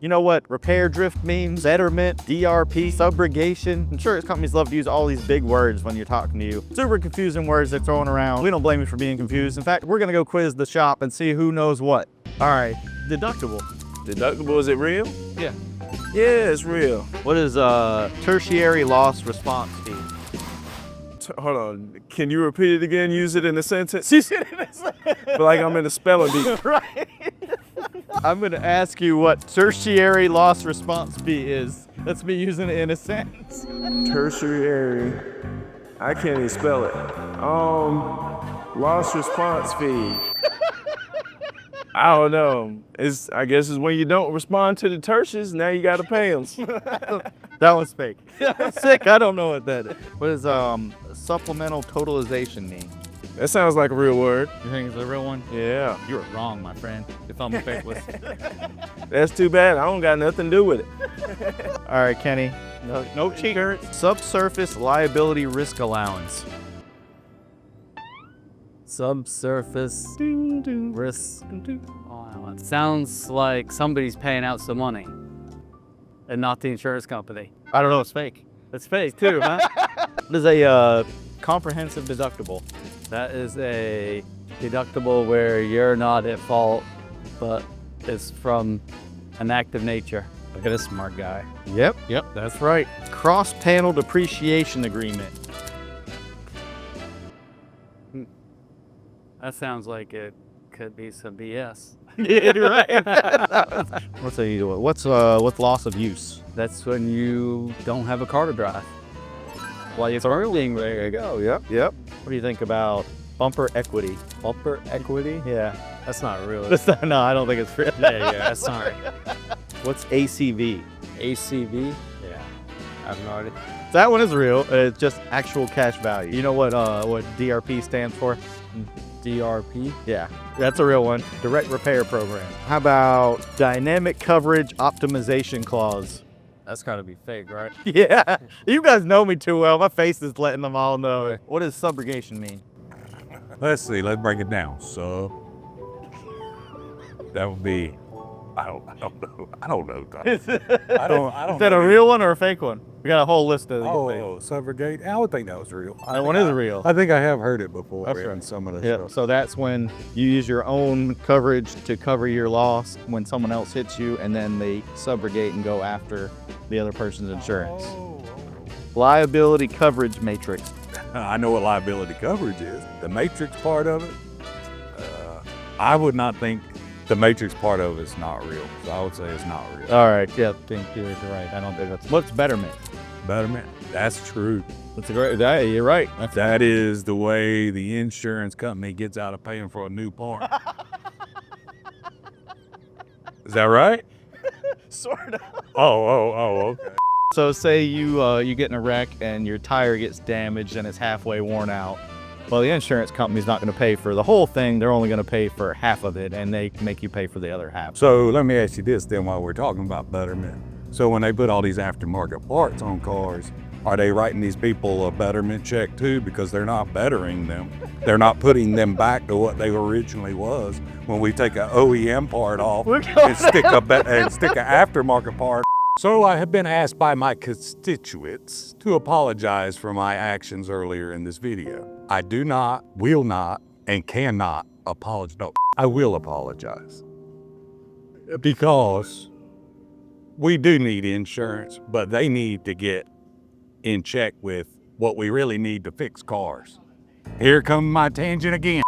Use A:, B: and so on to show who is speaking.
A: You know what repair drift means? Betterment, DRP, subrogation. Insurance companies love to use all these big words when you're talking to you. Super confusing words they're throwing around. We don't blame you for being confused. In fact, we're gonna go quiz the shop and see who knows what. All right, deductible.
B: Deductible, is it real?
A: Yeah.
B: Yeah, it's real.
A: What is tertiary loss response fee?
B: Hold on, can you repeat it again? Use it in a sentence?
A: She said it.
B: But like I'm in a spelling bee.
A: Right. I'm gonna ask you what tertiary loss response fee is. That's me using it in a sentence.
B: Tertiary, I can't even spell it. Loss response fee. I don't know. I guess it's when you don't respond to the tertiaries, now you gotta pay them.
A: That was fake. Sick, I don't know what that is. What does supplemental totalization mean?
B: That sounds like a real word.
A: You think it's a real one?
B: Yeah.
A: You were wrong, my friend. If I'm fake with.
B: That's too bad. I don't got nothing to do with it.
A: All right, Kenny. No cheater. Subsurface liability risk allowance.
C: Subsurface risk allowance. Sounds like somebody's paying out some money and not the insurance company.
A: I don't know, it's fake.
C: It's fake too, huh?
A: What is a comprehensive deductible?
C: That is a deductible where you're not at fault, but it's from an act of nature. Look at this smart guy.
A: Yep, that's right. Cross-panel depreciation agreement.
C: That sounds like it could be some BS.
A: Yeah, you're right. What's loss of use?
C: That's when you don't have a car to drive. While you're throwing, there you go.
A: Yep. What do you think about bumper equity?
C: Bumper equity?
A: Yeah.
C: That's not real.
A: No, I don't think it's real.
C: Yeah, that's not right.
A: What's ACV?
C: ACV? Yeah, I have no idea.
A: That one is real. It's just actual cash value. You know what DRP stands for?
C: DRP?
A: Yeah, that's a real one. Direct repair program. How about dynamic coverage optimization clause?
C: That's gotta be fake, right?
A: Yeah, you guys know me too well. My face is letting them all know. What does subrogation mean?
D: Let's see, let's break it down. So that would be, I don't know. I don't know.
A: Is that a real one or a fake one? We got a whole list of these.
D: Oh, subrogate. I would think that was real.
A: That one is real.
D: I think I have heard it before.
A: That's
D: in
A: right.
D: some of the
A: Yeah,
D: stuff.
A: so that's when you use your own coverage to cover your loss when someone else hits you, and then they subrogate and go after the other person's insurance. Liability coverage matrix.
D: I know what liability coverage is. The matrix part of it, I would not think the matrix part of it's not real. So I would say it's not real.
A: All right, yeah, I think you're right. I don't think that's. What's betterment?
D: Betterment. That's true.
A: That's a great. You're right.
D: That is the way the insurance company gets out of paying for a new part. Is that right?
A: Sort of.
D: Oh, okay.
A: So say you get in a wreck and your tire gets damaged and it's halfway worn out. Well, the insurance company's not going to pay for the whole thing. They're only going to pay for half of it, and they make you pay for the other half.
D: So let me ask you this then while we're talking about betterment. So when they put all these aftermarket parts on cars, are they writing these people a betterment check too? Because they're not bettering them. They're not putting them back to what they originally was. When we take an OEM part off and stick an aftermarket part. So I have been asked by my constituents to apologize for my actions earlier in this video. I do not, will not, and cannot apologize. No, I will apologize. Because we do need insurance, but they need to get in check with what we really need to fix cars. Here comes my tangent again.